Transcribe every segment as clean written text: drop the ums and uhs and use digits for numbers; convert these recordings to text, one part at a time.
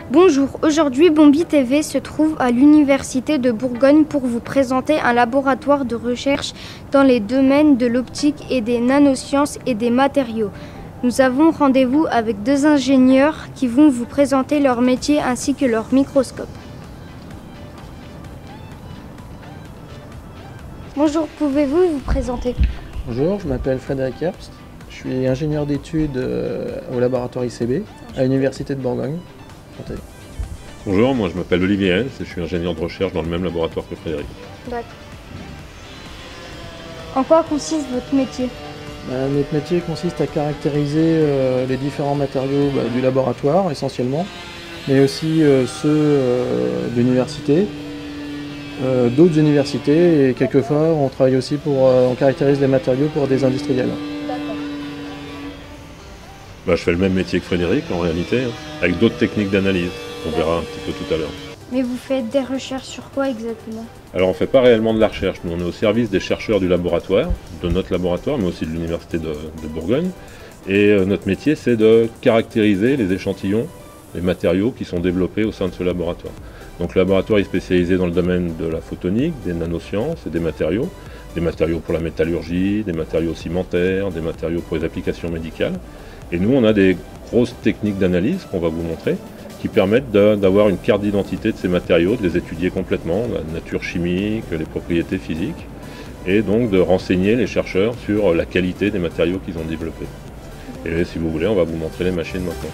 Bonjour, aujourd'hui Bombi TV se trouve à l'Université de Bourgogne pour vous présenter un laboratoire de recherche dans les domaines de l'optique et des nanosciences et des matériaux. Nous avons rendez-vous avec deux ingénieurs qui vont vous présenter leur métier ainsi que leur microscope. Bonjour, pouvez-vous vous présenter? Bonjour, je m'appelle Frédéric Herbst, je suis ingénieur d'études au laboratoire ICB à l'Université de Bourgogne. Bonjour, moi je m'appelle Olivier Hens et je suis ingénieur de recherche dans le même laboratoire que Frédéric. D'accord. En quoi consiste votre métier? Notre métier consiste à caractériser les différents matériaux du laboratoire essentiellement, mais aussi ceux de l'université, d'autres universités, et quelquefois on travaille aussi on caractérise les matériaux pour des industriels. Je fais le même métier que Frédéric en réalité, avec d'autres techniques d'analyse, qu'on verra un petit peu tout à l'heure. Mais vous faites des recherches sur quoi exactement? Alors on ne fait pas réellement de la recherche, nous on est au service des chercheurs du laboratoire, de notre laboratoire, mais aussi de l'Université de Bourgogne. Et notre métier c'est de caractériser les échantillons, les matériaux qui sont développés au sein de ce laboratoire. Donc le laboratoire est spécialisé dans le domaine de la photonique, des nanosciences et des matériaux pour la métallurgie, des matériaux cimentaires, des matériaux pour les applications médicales. Et nous, on a des grosses techniques d'analyse qu'on va vous montrer qui permettent d'avoir une carte d'identité de ces matériaux, de les étudier complètement, la nature chimique, les propriétés physiques, et donc de renseigner les chercheurs sur la qualité des matériaux qu'ils ont développés. Et si vous voulez, on va vous montrer les machines maintenant.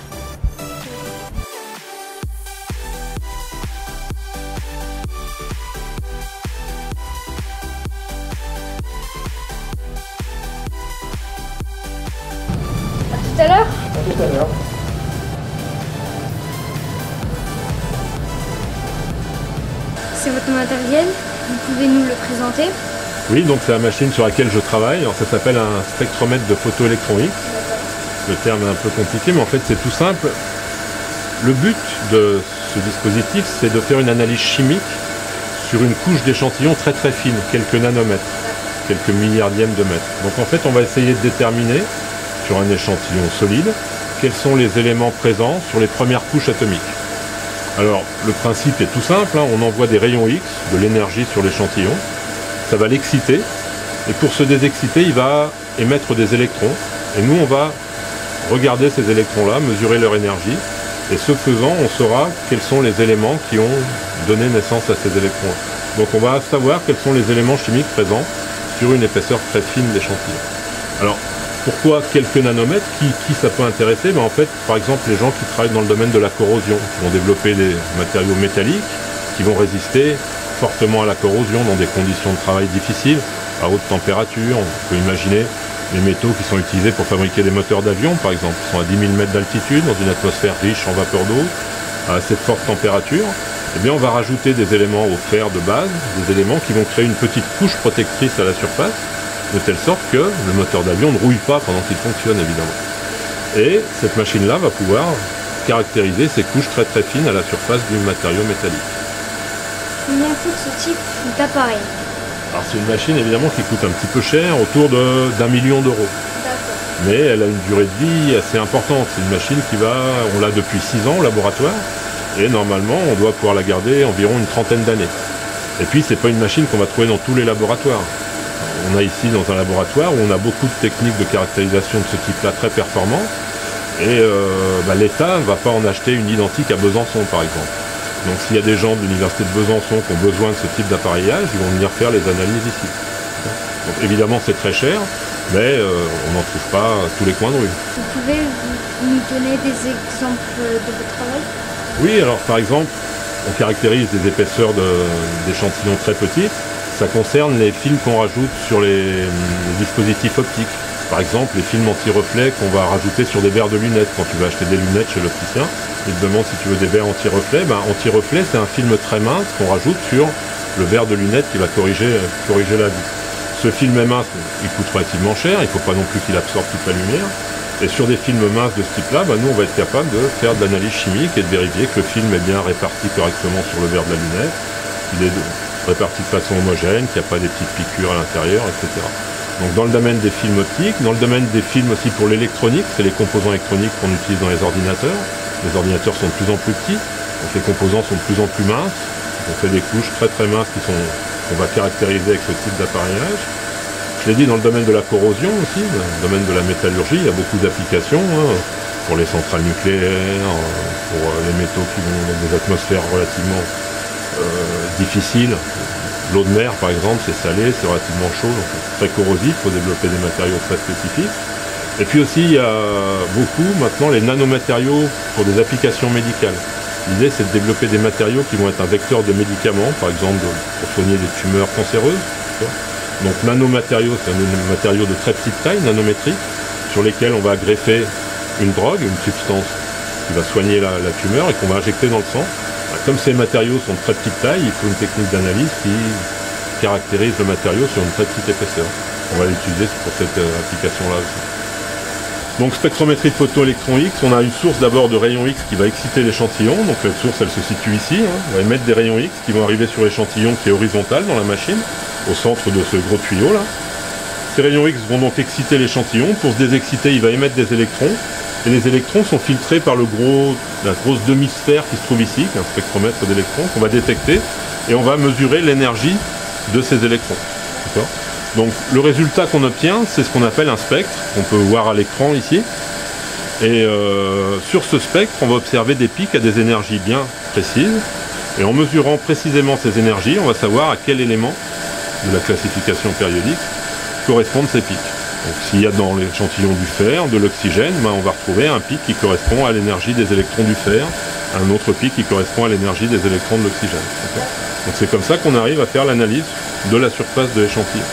Tout à l'heure? À tout à l'heure. C'est votre matériel, vous pouvez nous le présenter? Oui, donc c'est la machine sur laquelle je travaille. Alors, ça s'appelle un spectromètre de photoélectronique. Le terme est un peu compliqué, mais en fait c'est tout simple. Le but de ce dispositif, c'est de faire une analyse chimique sur une couche d'échantillons très très fine, quelques nanomètres, quelques milliardièmes de mètres. Donc en fait, on va essayer de déterminer sur un échantillon solide, quels sont les éléments présents sur les premières couches atomiques. Alors, le principe est tout simple, on envoie des rayons X, de l'énergie sur l'échantillon, ça va l'exciter, et pour se désexciter, il va émettre des électrons, et nous, on va regarder ces électrons-là, mesurer leur énergie, et ce faisant, on saura quels sont les éléments qui ont donné naissance à ces électrons. Donc on va savoir quels sont les éléments chimiques présents sur une épaisseur très fine d'échantillon. Alors, pourquoi quelques nanomètres? Qui ça peut intéresser? En fait, par exemple, les gens qui travaillent dans le domaine de la corrosion, qui vont développer des matériaux métalliques, qui vont résister fortement à la corrosion dans des conditions de travail difficiles, à haute température. On peut imaginer les métaux qui sont utilisés pour fabriquer des moteurs d'avion, par exemple, qui sont à 10 000 mètres d'altitude, dans une atmosphère riche en vapeur d'eau, à assez forte température. Eh bien, on va rajouter des éléments au fer de base, des éléments qui vont créer une petite couche protectrice à la surface, de telle sorte que le moteur d'avion ne rouille pas pendant qu'il fonctionne, évidemment. Et cette machine-là va pouvoir caractériser ces couches très très fines à la surface du matériau métallique. Combien coûte ce type d'appareil? Alors c'est une machine évidemment qui coûte un petit peu cher, autour d'1 million d'euros. Mais elle a une durée de vie assez importante. C'est une machine on l'a depuis 6 ans au laboratoire, et normalement on doit pouvoir la garder environ une trentaine d'années. Et puis c'est pas une machine qu'on va trouver dans tous les laboratoires. On a ici dans un laboratoire où on a beaucoup de techniques de caractérisation de ce type-là très performantes, et l'État ne va pas en acheter une identique à Besançon par exemple. Donc s'il y a des gens de l'université de Besançon qui ont besoin de ce type d'appareillage, ils vont venir faire les analyses ici. Donc évidemment c'est très cher, mais on n'en trouve pas à tous les coins de rue. Vous pouvez nous donner des exemples de votre travail? Oui, alors par exemple, on caractérise des épaisseurs d'échantillons très petites. Ça concerne les films qu'on rajoute sur les dispositifs optiques. Par exemple, les films anti-reflets qu'on va rajouter sur des verres de lunettes. Quand tu vas acheter des lunettes chez l'opticien, il te demande si tu veux des verres anti-reflets. Anti-reflet, c'est un film très mince qu'on rajoute sur le verre de lunettes qui va corriger la vue. Ce film est mince, il coûte relativement cher, il ne faut pas non plus qu'il absorbe toute la lumière. Et sur des films minces de ce type-là, nous on va être capable de faire de l'analyse chimique et de vérifier que le film est bien réparti correctement sur le verre de la lunette, qu'il est réparti de façon homogène, qu'il n'y a pas des petites piqûres à l'intérieur, etc. Donc dans le domaine des films optiques, dans le domaine des films aussi pour l'électronique, c'est les composants électroniques qu'on utilise dans les ordinateurs. Les ordinateurs sont de plus en plus petits, Donc les composants sont de plus en plus minces. On fait des couches très très minces qu'on va caractériser avec ce type d'appareillage. Je l'ai dit, dans le domaine de la corrosion aussi, dans le domaine de la métallurgie, il y a beaucoup d'applications pour les centrales nucléaires, pour les métaux qui vont dans des atmosphères relativement difficiles. L'eau de mer, par exemple, c'est salé, c'est relativement chaud, donc c'est très corrosif, il faut développer des matériaux très spécifiques. Et puis aussi, il y a beaucoup maintenant les nanomatériaux pour des applications médicales. L'idée, c'est de développer des matériaux qui vont être un vecteur de médicaments, par exemple pour soigner des tumeurs cancéreuses. Donc nanomatériaux, c'est un matériau de très petite taille, nanométrique, sur lesquels on va greffer une drogue, une substance qui va soigner la tumeur et qu'on va injecter dans le sang. Comme ces matériaux sont de très petite taille, il faut une technique d'analyse qui caractérise le matériau sur une très petite épaisseur. On va l'utiliser pour cette application-là aussi. Donc spectrométrie de photoélectron X, on a une source d'abord de rayons X qui va exciter l'échantillon. Donc la source, elle se situe ici. On va émettre des rayons X qui vont arriver sur l'échantillon qui est horizontal dans la machine, au centre de ce gros tuyau là. Ces rayons X vont donc exciter l'échantillon. Pour se désexciter, il va émettre des électrons. Et les électrons sont filtrés par la grosse demi-sphère qui se trouve ici, qui est un spectromètre d'électrons qu'on va détecter. Et on va mesurer l'énergie de ces électrons. Donc le résultat qu'on obtient, c'est ce qu'on appelle un spectre, qu'on peut voir à l'écran ici. Et sur ce spectre, on va observer des pics à des énergies bien précises. Et en mesurant précisément ces énergies, on va savoir à quel élément de la classification périodique correspondent ces pics. Donc s'il y a dans l'échantillon du fer, de l'oxygène, on va retrouver un pic qui correspond à l'énergie des électrons du fer, un autre pic qui correspond à l'énergie des électrons de l'oxygène. Donc c'est comme ça qu'on arrive à faire l'analyse de la surface de l'échantillon.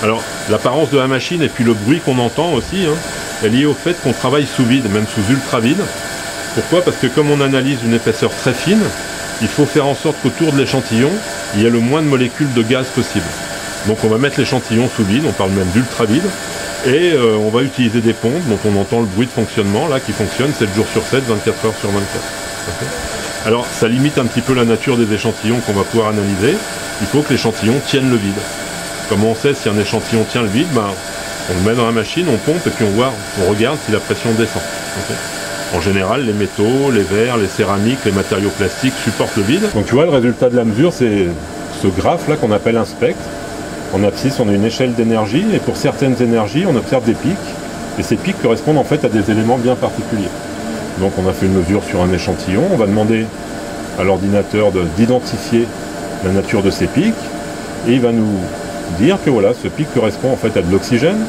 Alors l'apparence de la machine et puis le bruit qu'on entend aussi est lié au fait qu'on travaille sous vide, même sous ultravide. Pourquoi? Parce que comme on analyse une épaisseur très fine, il faut faire en sorte qu'autour de l'échantillon, il y ait le moins de molécules de gaz possible. Donc on va mettre l'échantillon sous vide, on parle même d'ultravide, et on va utiliser des pompes dont on entend le bruit de fonctionnement, là, qui fonctionne 7 jours sur 7, 24 heures sur 24. Okay. Alors ça limite un petit peu la nature des échantillons qu'on va pouvoir analyser. Il faut que l'échantillon tienne le vide. Comment on sait si un échantillon tient le vide? On le met dans la machine, on pompe et puis on regarde si la pression descend. Okay. En général, les métaux, les verres, les céramiques, les matériaux plastiques supportent le vide. Donc tu vois, le résultat de la mesure, c'est ce graphe là qu'on appelle un spectre. En abscisse, on a une échelle d'énergie et pour certaines énergies, on observe des pics. Et ces pics correspondent en fait à des éléments bien particuliers. Donc on a fait une mesure sur un échantillon, on va demander à l'ordinateur d'identifier la nature de ces pics et il va nous dire que voilà, ce pic correspond en fait à de l'oxygène,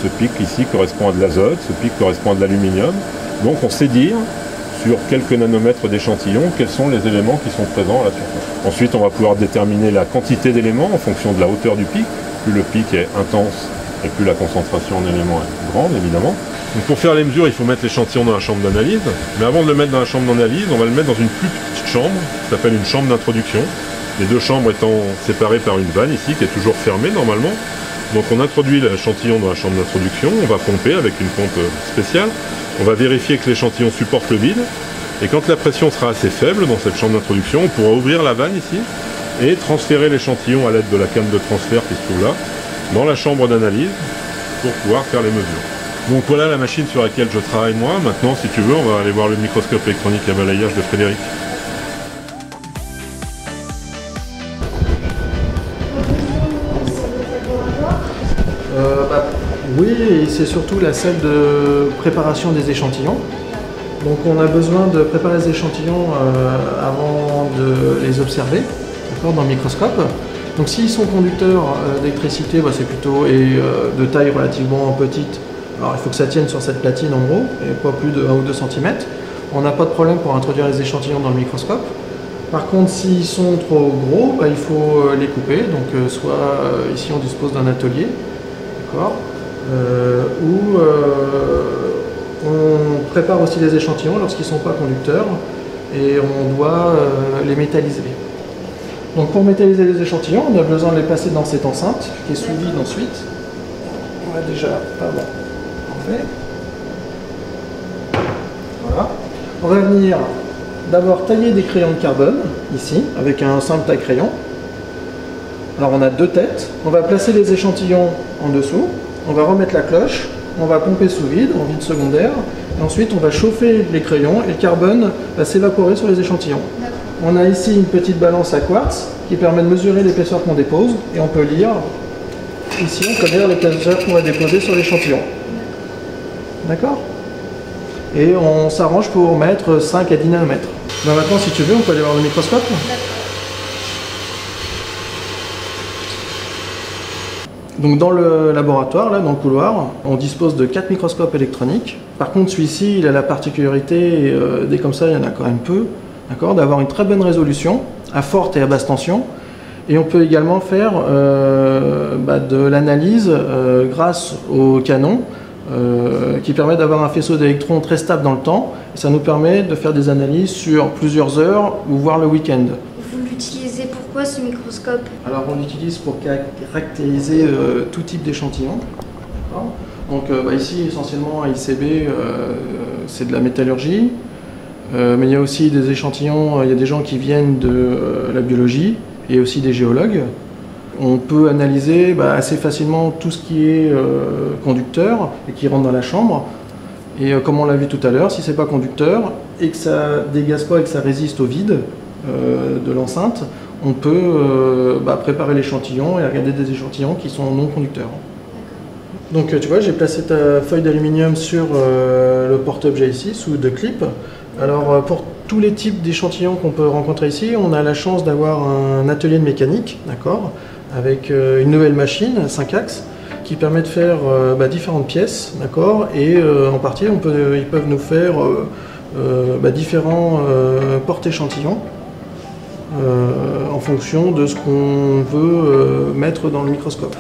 ce pic ici correspond à de l'azote, ce pic correspond à de l'aluminium. Donc on sait dire sur quelques nanomètres d'échantillon quels sont les éléments qui sont présents à la surface. Ensuite on va pouvoir déterminer la quantité d'éléments en fonction de la hauteur du pic. Plus le pic est intense et plus la concentration en éléments est grande évidemment. Donc pour faire les mesures, il faut mettre l'échantillon dans la chambre d'analyse. Mais avant de le mettre dans la chambre d'analyse, on va le mettre dans une plus petite chambre qui s'appelle une chambre d'introduction. Les deux chambres étant séparées par une vanne ici qui est toujours fermée normalement. Donc on introduit l'échantillon dans la chambre d'introduction, on va pomper avec une pompe spéciale. On va vérifier que l'échantillon supporte le vide. Et quand la pression sera assez faible dans cette chambre d'introduction, on pourra ouvrir la vanne ici et transférer l'échantillon à l'aide de la canne de transfert qui se trouve là, dans la chambre d'analyse pour pouvoir faire les mesures. Donc voilà la machine sur laquelle je travaille moi. Maintenant, si tu veux, on va aller voir le microscope électronique à balayage de Frédéric. Oui, et c'est surtout la salle de préparation des échantillons. Donc on a besoin de préparer les échantillons avant de les observer dans le microscope. Donc s'ils sont conducteurs d'électricité, c'est plutôt de taille relativement petite. Alors il faut que ça tienne sur cette platine en gros, et pas plus de 1 ou 2 cm. On n'a pas de problème pour introduire les échantillons dans le microscope. Par contre, s'ils sont trop gros, il faut les couper. Donc soit ici on dispose d'un atelier, où on prépare aussi les échantillons lorsqu'ils ne sont pas conducteurs et on doit les métalliser. Donc pour métalliser les échantillons, on a besoin de les passer dans cette enceinte qui est sous vide ensuite. On va déjà enlever. Voilà. On va venir d'abord tailler des crayons de carbone ici avec un simple taille-crayon. Alors on a 2 têtes. On va placer les échantillons en dessous. On va remettre la cloche. On va pomper sous vide, en vide secondaire. Et ensuite on va chauffer les crayons et le carbone va s'évaporer sur les échantillons. On a ici une petite balance à quartz qui permet de mesurer l'épaisseur qu'on dépose et on peut lire, ici on peut lire l'épaisseur qu'on va déposer sur l'échantillon. D'accord? Et on s'arrange pour mettre 5 à 10 nanomètres. Ben maintenant si tu veux on peut aller voir le microscope. Donc dans le laboratoire, là, dans le couloir, on dispose de 4 microscopes électroniques. Par contre celui-ci il a la particularité, dès comme ça il y en a quand même peu, d'avoir une très bonne résolution à forte et à basse tension. Et on peut également faire de l'analyse grâce au canon qui permet d'avoir un faisceau d'électrons très stable dans le temps. Et ça nous permet de faire des analyses sur plusieurs heures ou voire le week-end. Vous l'utilisez pourquoi ce microscope? Alors on l'utilise pour caractériser tout type d'échantillon. Donc ici essentiellement à ICB c'est de la métallurgie. Mais il y a aussi des échantillons, il y a des gens qui viennent de la biologie et aussi des géologues. On peut analyser assez facilement tout ce qui est conducteur et qui rentre dans la chambre. Et comme on l'a vu tout à l'heure, si c'est pas conducteur et que ça dégaze pas et que ça résiste au vide de l'enceinte, on peut préparer l'échantillon et regarder des échantillons qui sont non conducteurs. Donc tu vois, j'ai placé ta feuille d'aluminium sur le porte-objet ici, sous deux clips. Alors pour tous les types d'échantillons qu'on peut rencontrer ici, on a la chance d'avoir un atelier de mécanique, d'accord, avec une nouvelle machine, 5 axes, qui permet de faire différentes pièces, d'accord, et en partie ils peuvent nous faire différents porte-échantillons en fonction de ce qu'on veut mettre dans le microscope.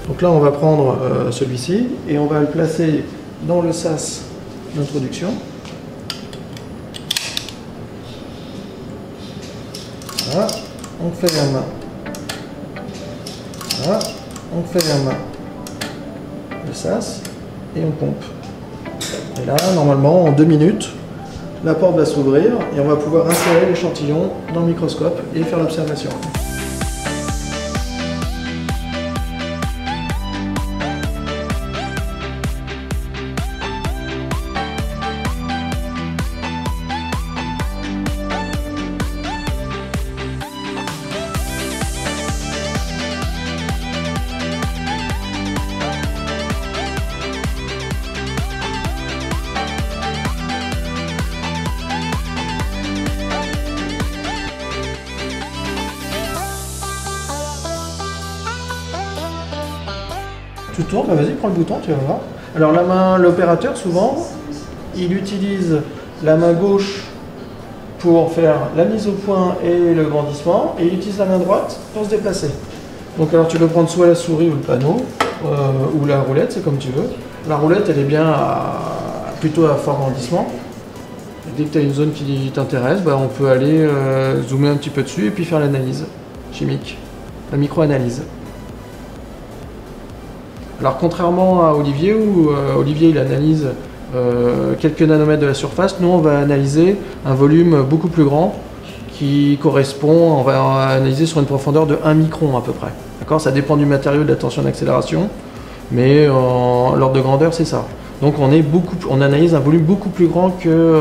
Donc là on va prendre celui-ci et on va le placer dans le sas d'introduction. Voilà, on fait la main. Voilà, on fait la main. Le sas et on pompe. Et là normalement en 2 minutes, la porte va s'ouvrir et on va pouvoir insérer l'échantillon dans le microscope et faire l'observation. Tu tournes, vas-y, prends le bouton, tu vas voir. Alors la main, l'opérateur souvent, il utilise la main gauche pour faire la mise au point et le grandissement, et il utilise la main droite pour se déplacer. Donc alors tu peux prendre soit la souris ou le panneau, ou la roulette, c'est comme tu veux. La roulette, elle est bien plutôt à fort grandissement. Et dès que tu as une zone qui t'intéresse, on peut aller zoomer un petit peu dessus et puis faire l'analyse chimique, la micro-analyse. Alors contrairement à Olivier, où Olivier il analyse quelques nanomètres de la surface, nous on va analyser un volume beaucoup plus grand qui correspond, on va analyser sur une profondeur de 1 micron à peu près. D'accord, ça dépend du matériau, de la tension d'accélération, mais l'ordre de grandeur c'est ça. Donc on analyse un volume beaucoup plus grand que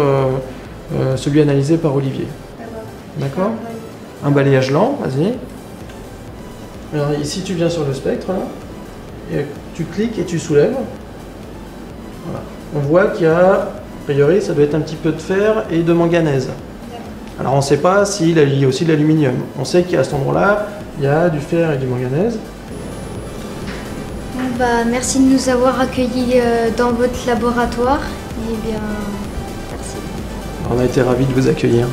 celui analysé par Olivier. D'accord. Un balayage lent, vas-y. Alors ici tu viens sur le spectre là. Et tu cliques et tu soulèves. Voilà. On voit qu'il y a, a priori, ça doit être un petit peu de fer et de manganèse. Alors on ne sait pas s'il y a aussi de l'aluminium. On sait qu'à cet endroit-là, il y a du fer et du manganèse. Bon, merci de nous avoir accueillis dans votre laboratoire. Et bien, merci. On a été ravis de vous accueillir.